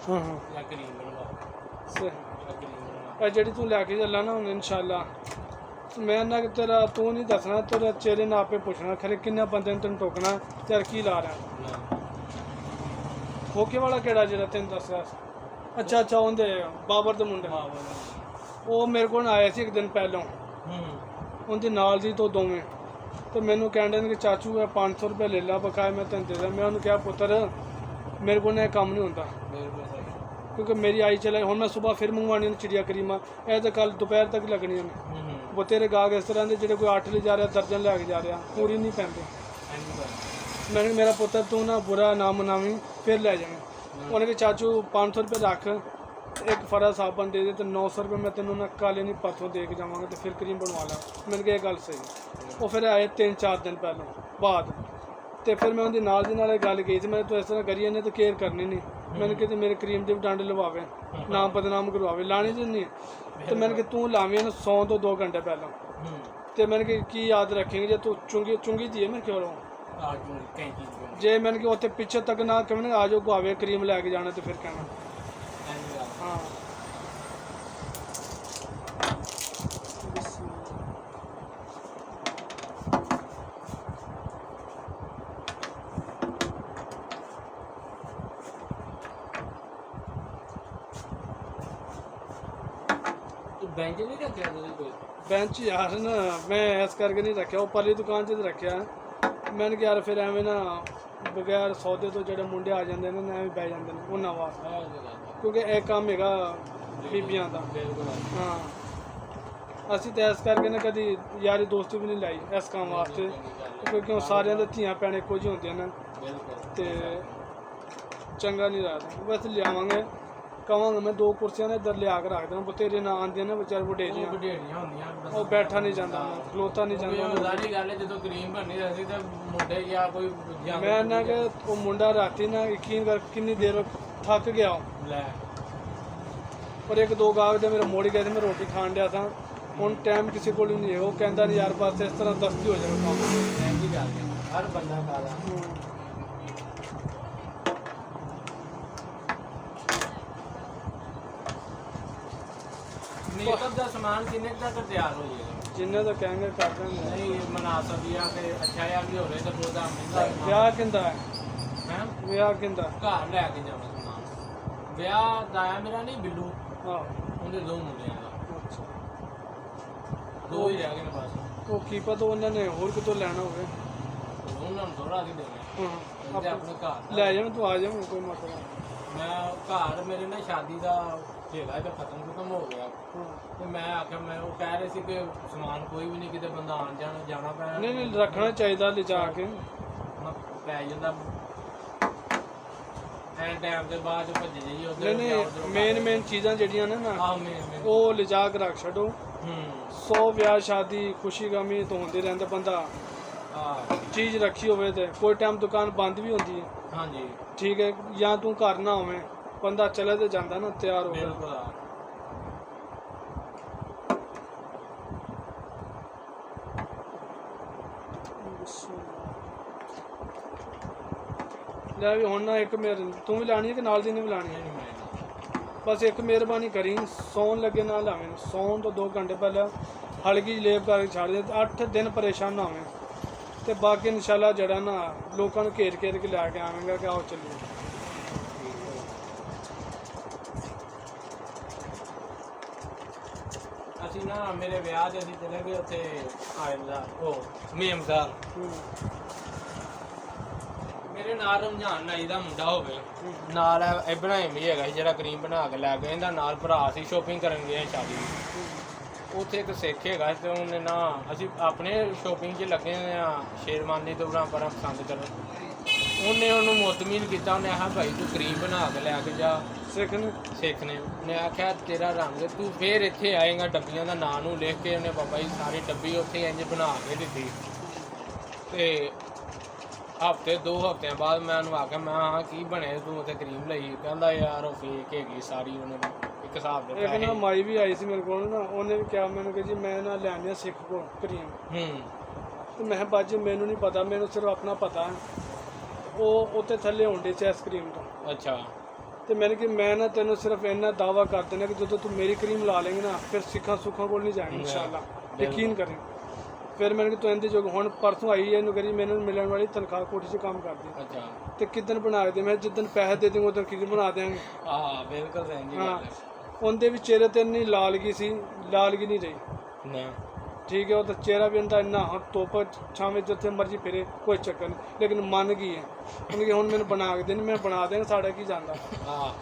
ਜਾਂ ਕਰੀਮ ਬਣਵਾ ਸਹੀ ਕਰੀਮ ਬਣਵਾ। ਇਹ ਜਿਹੜੀ ਤੂੰ ਲੈ ਕੇ ਚੱਲਾ ਨਾ ਹੁਣ ਇਨਸ਼ਾਅੱਲਾ ਮੈਂ ਨਾ ਕਿ ਤੇਰਾ ਤੂੰ ਨਹੀਂ ਦੱਸਣਾ ਤੇਰਾ ਚਿਹਰੇ ਨਾਲ ਆਪੇ ਪੁੱਛਣਾ ਖਰੇ ਕਿੰਨੇ ਬੰਦੇ ਨੇ ਤੈਨੂੰ ਟੋਕਣਾ ਤੇ ਕੀ ਲਾ ਰਿਹਾ ਹੋਕੇ ਵਾਲਾ ਕਿਹੜਾ ਜਿਹੜਾ ਤੈਨੂੰ ਦੱਸਿਆ ਅੱਛਾ ਅੱਛਾ ਉਹਦੇ ਬਾਬਰ ਦੇ ਮੁੰਡੇ ਉਹ ਮੇਰੇ ਕੋਲ ਆਇਆ ਸੀ ਇੱਕ ਦਿਨ ਪਹਿਲਾਂ ਉਹਦੇ ਨਾਲ ਦੀ ਤੋਂ ਦੋਵੇਂ ਤੇ ਮੈਨੂੰ ਕਹਿੰਦੇ ਨੇ ਕਿ ਚਾਚੂ ਇਹ 500 ਰੁਪਏ ਲੈ ਲਾ ਬਕਾਇਆ ਮੈਂ ਤੈਨੂੰ ਦੇ ਦਾਂ। ਮੈਂ ਉਹਨੂੰ ਕਿਹਾ ਪੁੱਤਰ ਮੇਰੇ ਕੋਲ ਇਹ ਕੰਮ ਨਹੀਂ ਹੁੰਦਾ ਕਿਉਂਕਿ ਮੇਰੀ ਆਈ ਚਲੇ ਹੁਣ ਮੈਂ ਸਵੇਰ ਫਿਰ ਮੰਗਵਾਉਣੀ ਚਿੜੀਆ ਕਰੀਮਾਂ ਇਹ ਤਾਂ ਕੱਲ ਦੁਪਹਿਰ ਤੱਕ ਲੱਗਣੀਆਂ ਨੇ ਉਹ ਤੇਰੇ ਗਾਹਕ ਇਸ ਤਰ੍ਹਾਂ ਦੇ ਜਿਹੜੇ ਕੋਈ 8 ਲੈ ਜਾ ਰਿਹਾ ਦਰਜਨ ਲੈ ਕੇ ਜਾ ਰਿਹਾ ਪੂਰੀ ਨਹੀਂ ਪੈਂਦੇ। ਮੈਂ ਕਿਹਾ ਮੇਰਾ ਪੁੱਤਰ ਤੂੰ ਨਾ ਬੁਰਾ ਨਾ ਮਨਾਵੀਂ ਫਿਰ ਲੈ ਜਾਣਾ। ਉਹਨੇ ਕਿ ਚਾਚੂ 500 ਰੁਪਏ ਰੱਖ ਇੱਕ ਫਰਾ ਸਾਬਣ ਦੇ ਦੇ ਤੇ 900 ਰੁਪਏ ਮੈਂ ਤੈਨੂੰ ਨਾ ਕਾਲੇ ਨਹੀਂ ਪਰਸੋਂ ਦੇ ਕੇ ਜਾਵਾਂਗਾ ਤੇ ਫਿਰ ਕਰੀਮ ਬਣਵਾ ਲਾ। ਮੈਨੂੰ ਕਿਹਾ ਇਹ ਗੱਲ ਸਹੀ। ਉਹ ਫਿਰ ਆਏ 3-4 ਦਿਨ ਪਹਿਲਾਂ ਬਾਅਦ ਤੇ ਫਿਰ ਮੈਂ ਉਹਦੀ ਨਾਲ ਦੀ ਨਾਲ ਇਹ ਗੱਲ ਕਹੀ ਸੀ ਮੈਂ ਤੂੰ ਇਸ ਤਰ੍ਹਾਂ ਕਰੀਏ ਨੇ ਤਾਂ ਕੇਅਰ ਕਰਨੀ ਨਹੀਂ। मैंने कहते मेरे क्रीम के डंड लवावे नाम बदनाम करवावे लाने तो नहीं तो मैंने कि तू लावे ना 100 तो 2 घंटे पहला तो मैंने कि की याद रखेंगे जे तू चुंगी चुंगी दी है मैं क्यों रहूँ जे मैंने कि उत्थे पीछे तक ना कहने आ जाओ गुआवे क्रीम लैके जाना तो फिर कहना हाँ बेंच नहीं रखा कोई बेंच यार ना मैं इस करके नहीं रखा ऊपरली दुकान से रखा मैंने कि यार फिर एवं ना बगैर सौदे तो जो मुंडे आ जाते हैं ना एवं बह जाते हैं उन्होंने वास्ते क्योंकि एक काम है बीबियां का हाँ असी तो इस करके ना कभी यारी दोस्ती भी नहीं लाई इस काम वास्ते क्योंकि सारे धियाँ भैन एको जी होंगे ना तो चंगा नहीं लगता बस लियावे कहांगा मैं 2 कुर्सियां ने इधर लिया के रख देना बतेरे ना आंदियां ने बेचारे वडेरियां वो बैठा नहीं जाता खलोता नहीं जाता मैं ना कि वो मुंडा राती ना यकीन कर कितनी देर थक गया और 1-2 गाहक जो मेरे मोड़ी गए थे मैं रोटी खान दिया था हूँ टाइम किसी को नहीं है वो कहता नहीं यार बस इस तरह दस्ती हो जाएगा हर बंदा मेकअप का सामान किन्ने तक तैयार हो जाएगा जिन्ने तो कहेंगे कर देंगे नहीं मुनासिब या कि अच्छा या भी हो रहे तो बहुत महंगा ब्याह किंदा है हैं ब्याह किंदा घर लैके जाना सामान ब्याह दाया मेरा नहीं बिल्लू हाँ उनके 2 मुंडे अच्छा 2 ही रह गए बस वो की पता उन्होंने होर कितों लेना होवे उन्होंने थोड़ा ही देना अपने घर ले जाओ तू आ जाओ कोई मसला मैं घर मेरे ना शादी का हेगा तो खत्म हो गया तो मैं आख्या मैं वो कह रहे थे कि समान कोई भी नहीं कितने बंदा आन जाना पै नहीं रखना चाहिए ले जाके पै जाता टाइम के बाद भजे जाइए नहीं मेन चीज़ां जड़ियां ने ना वो ले जा के रख छो 100 ब्याह शादी खुशी गमी तो होंदे रहंदे बंदा चीज़ रखी होवे ते कोई टाइम दुकान बंद भी होंदी है हाँ जी ठीक है या तू घर ना होवे बंदा चले तो जाता ना तैयार हो ले भी हुण ना एक मेरे तू भी लानी है कि नाल दी ने भी लानी है बस एक मेहरबानी करी सौन लगे ना लावें सौन तो 2 घंटे पहले हल्की लेप करके छाड़ दे 8 दिन परेशान ना होवें तो बाकी इंशाल्लाह जड़ा ना लोगों को घेर के लैके आवेंगे कि आओ चलिए ਅਸੀਂ ਨਾ ਮੇਰੇ ਵਿਆਹ 'ਤੇ ਅਸੀਂ ਚਲੇ ਗਏ ਉੱਥੇ ਆਇਲਾ ਉਹ ਮੇਮਦਾਰ ਮੇਰੇ ਨਾਲ ਰਮਜ਼ਾਨ ਨਾਈ ਦਾ ਮੁੰਡਾ ਹੋਵੇ ਨਾਲ ਇਬਰਾਹਿਮ ਵੀ ਹੈਗਾ ਜਿਹੜਾ ਕਰੀਮ ਬਣਾ ਕੇ ਲੈ ਗਿਆ ਇਹਦਾ ਨਾਲ ਭਰਾ ਸੀ ਸ਼ੋਪਿੰਗ ਕਰਨ ਗਏ ਸ਼ਾਦੀ ਉੱਥੇ ਇੱਕ ਸਿੱਖ ਹੈਗਾ ਤੇ ਉਹਨੇ ਨਾ ਅਸੀਂ ਆਪਣੇ ਸ਼ੋਪਿੰਗ 'ਚ ਲੱਗੇ ਆ ਸ਼ੇਰਵਾਨੀ ਤੋਂ ਬੜਾ ਪਸੰਦ ਕਰਨ ਉਹਨੇ ਉਹਨੂੰ ਮੁਤਮੀਨ ਕੀਤਾ ਉਹਨੇ ਆਹ ਭਾਈ ਤੂੰ ਕਰੀਮ ਬਣਾ ਕੇ ਲੈ ਕੇ ਜਾ ਸਿੱਖ ਨੇ ਉਹਨੇ ਆਖਿਆ ਤੇਰਾ ਰੰਗ ਤੂੰ ਫੇਰ ਇੱਥੇ ਆਏਗਾ ਡੱਬੀਆਂ ਦਾ ਨਾਂ ਨੂੰ ਲਿਖ ਕੇ ਉਹਨੇ ਬਾਬਾ ਜੀ ਸਾਰੀ ਡੱਬੀ ਉੱਥੇ ਇੰਝ ਬਣਾ ਕੇ ਦਿੱਤੀ ਤੇ ਹਫ਼ਤੇ 2 ਹਫ਼ਤਿਆਂ ਬਾਅਦ ਮੈਂ ਉਹਨੂੰ ਆਖਿਆ ਮੈਂ ਹਾਂ ਕੀ ਬਣੇ ਤੂੰ ਉੱਥੇ ਕਰੀਮ ਲਈ ਕਹਿੰਦਾ ਯਾਰ ਉਹ ਫੇਕ ਹੈਗੀ ਸਾਰੀ ਉਹਨੇ ਇੱਕ ਹਿਸਾਬ ਦੇ ਇੱਕ ਨਾ ਮਾਈ ਵੀ ਆਈ ਸੀ ਮੇਰੇ ਕੋਲ ਨਾ ਉਹਨੇ ਵੀ ਕਿਹਾ ਮੈਨੂੰ ਕਿ ਜੀ ਮੈਂ ਨਾ ਲੈਣੀ ਆ ਸਿੱਖ ਕੋਲ ਕਰੀਮ ਤੇ ਮੈਂ ਬਾਜੀ ਮੈਨੂੰ ਨਹੀਂ ਪਤਾ ਮੈਨੂੰ ਸਿਰਫ ਆਪਣਾ ਪਤਾ ਹੈ ਉਹ ਉੱਥੇ ਥੱਲੇ ਹੁੰਦੇ ਚ ਆਈਸਕ੍ਰੀਮ ਤੋਂ ਅੱਛਾ ਤੇ ਮੈਂ ਨਾ ਤੈਨੂੰ ਸਿਰਫ ਇੰਨਾ ਦਾਵਾ ਕਰ ਦਿੰਦਾ ਕਿ ਜਦੋਂ ਤੂੰ ਮੇਰੀ ਕਰੀਮ ਲਾ ਲੇਂਗੇ ਨਾ ਫਿਰ ਸਿੱਖਾਂ ਸੁੱਖਾਂ ਕੋਲ ਨਹੀਂ ਜਾਏਂਗੇ ਇਨਸ਼ਾਅੱਲਾ, ਯਕੀਨ ਕਰੀ। ਫਿਰ ਮੈਨੂੰ ਕਿ ਤੂੰ ਇਹਦੇ ਜੋ ਹੁਣ ਪਰਸੋਂ ਆਈ ਹੈ ਇਹਨੂੰ ਕਰੀ ਮੈਨੂੰ ਮਿਲਣ ਵਾਲੀ ਤਨਖਾਹ ਕੋਠੀ 'ਚ ਕੰਮ ਕਰਦੀ। ਅੱਛਾ ਤੇ ਕਿਦਨ ਬਣਾ ਦੇ ਮੈਂ ਜਿੱਦਨ ਪੈਸੇ ਦੇ ਦੇਂਗੇ ਉਦੋਂ ਕਿਦਨ ਬਣਾ ਦੇਾਂਗੇ। ਹਾਂ ਬਿਲਕੁਲ ਸਹੀ ਹਾਂ ਉਹਦੇ ਵੀ ਚਿਹਰੇ ਤੇ ਇੰਨੀ ਲਾਲਗੀ ਸੀ, ਲਾਲਗੀ ਨਹੀਂ ਰਹੀ। ਨਾ ਠੀਕ ਹੈ ਉਹ ਤਾਂ ਚਿਹਰਾ ਵੀ ਉਹਦਾ ਇੰਨਾ ਧੁੱਪ ਛਾਵੇਂ ਜਿੱਥੇ ਮਰਜ਼ੀ ਫਿਰੇ ਕੋਈ ਚੱਕਰ ਨਹੀਂ, ਲੇਕਿਨ ਮੰਨ ਗਈ ਹੈ ਉਹਨੇ ਕਿ ਹੁਣ ਮੈਨੂੰ ਬਣਾ ਕੇ ਦੇਣੀ, ਮੈਂ ਬਣਾ ਦੇਣਾ, ਸਾਡਾ ਕੀ ਜਾਂਦਾ। ਹਾਂ